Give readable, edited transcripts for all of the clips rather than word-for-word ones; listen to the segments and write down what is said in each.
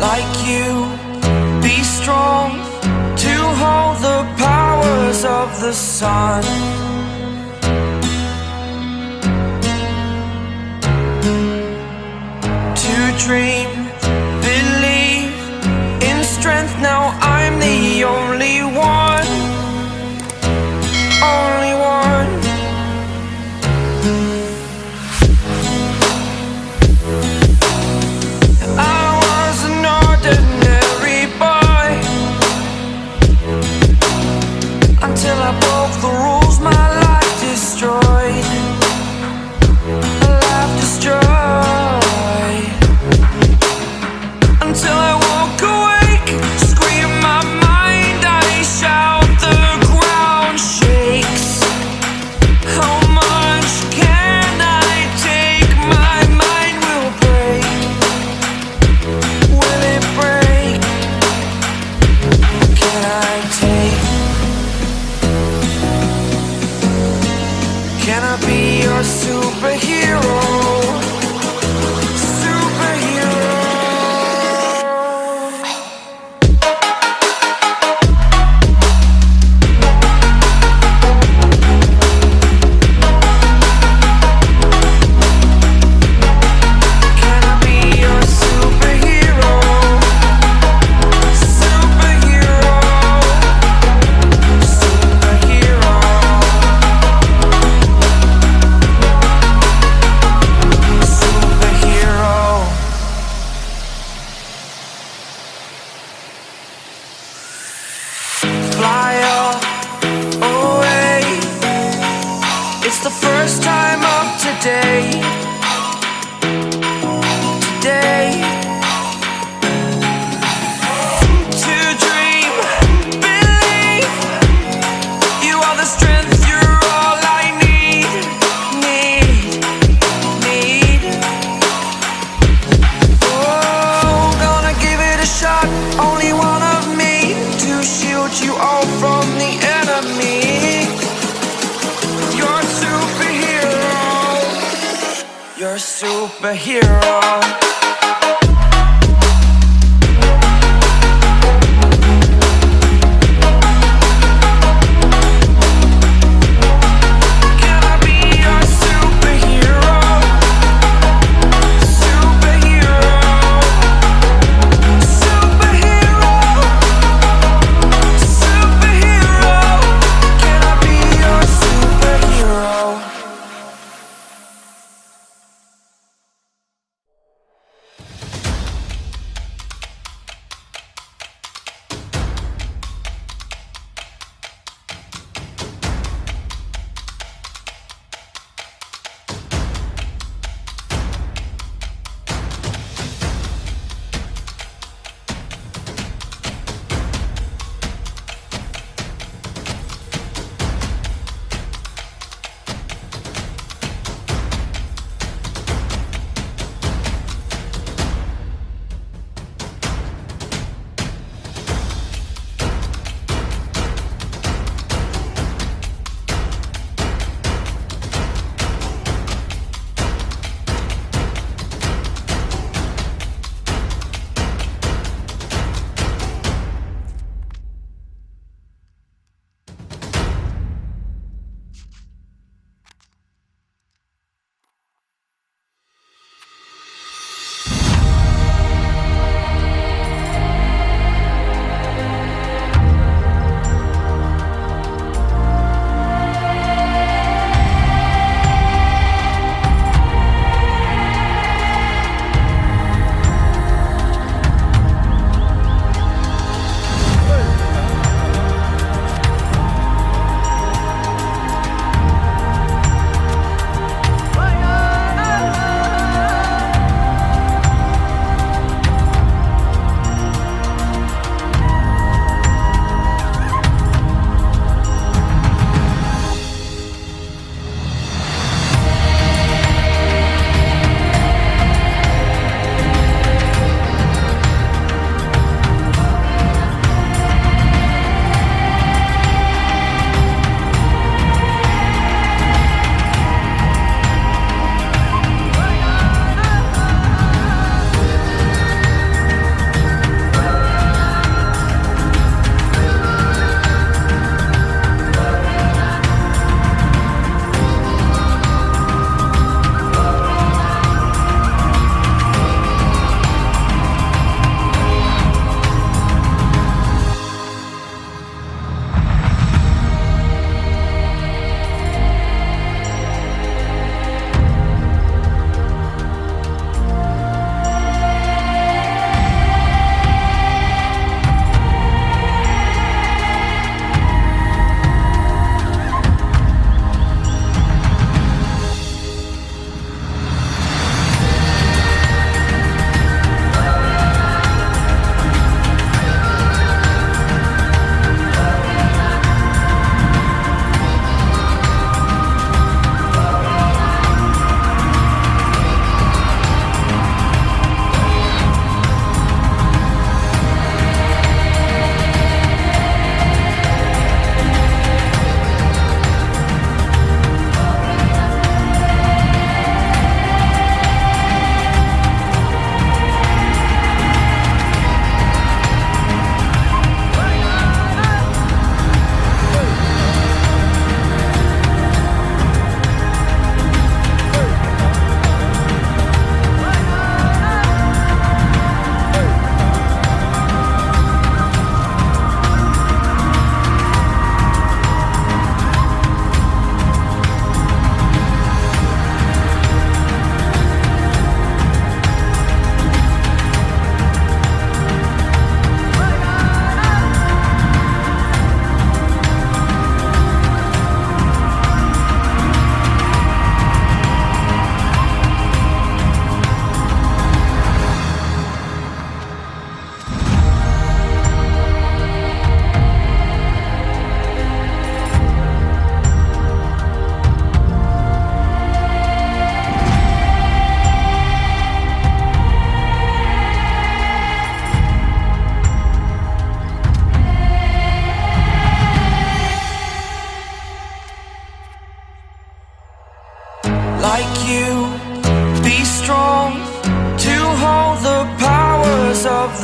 like you, be strong to hold the powers of the sun. To dream, believe in strength, now I'm the only one. Only one. I was an ordinary boy until I broke the rules, my life destroyed. A life destroyed. Until I woke awake, scream my mind, I shout, the ground shakes. How much can I take? My mind will break. Will it break? Can I take? Can I be your superhero? Fly up, away. It's the first time of today. Today. To dream, believe. You are the strength, you're all I need. Need. Oh, gonna give it a shot. Only one of me to shield you all from the enemy. You're a superhero. You're a superhero. Can I be your superhero? Superhero. Superhero. Superhero. Can I be your superhero?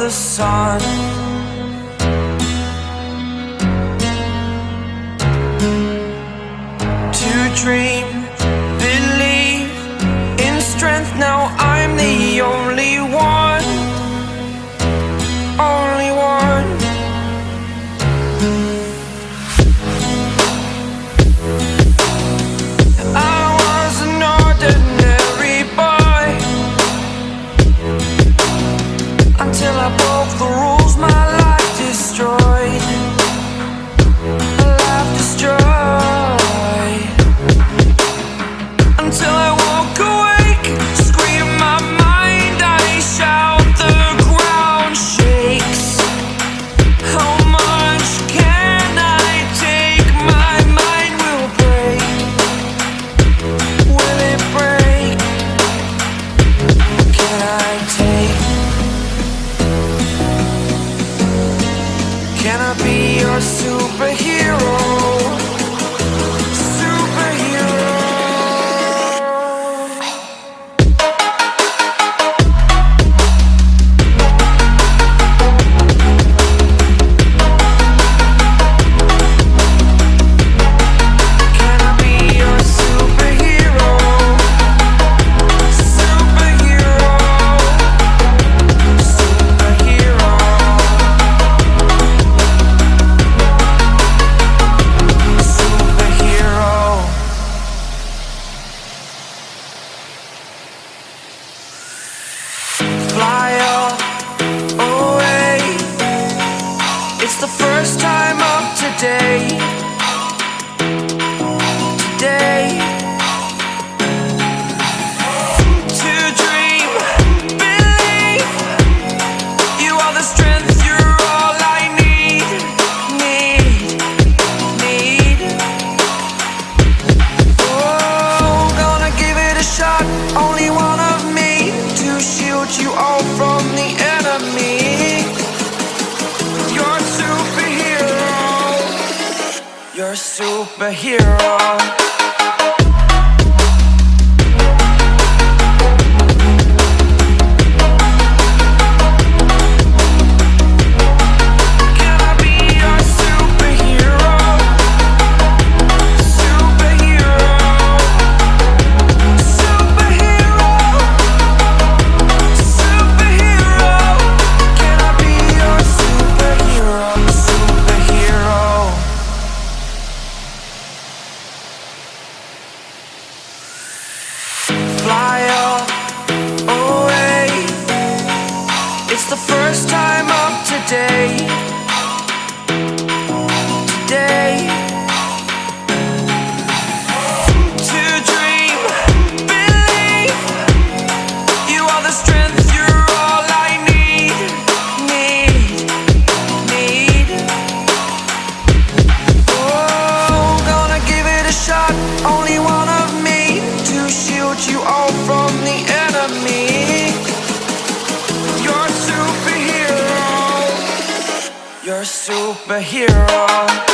the sun. To dream, believe in strength. Now I'm the only one, only one. I was an ordinary boy until I broke the rules. My life destroyed, a life destroyed. Until I woke awake, scream my mind, I shout, the ground shakes. How much can I take? My mind will break. Will it break? Can I take? Can I be your superhero? Fly away. It's the first time of today. Today. To dream, believe. You are the strength, you're all I need. Oh, gonna give it a shot. Only one of me to shield you all from the enemy. You're a superhero. You're a superhero. Can I be your superhero? Superhero. Superhero. Superhero. Can I be your superhero? Superhero. Fly away. It's the first time of today. Today. To dream, believe. You are the strength, you're all I need. Oh, gonna give it a shot. Only one of me to shield you all from the enemy. You're a superhero. You're a superhero.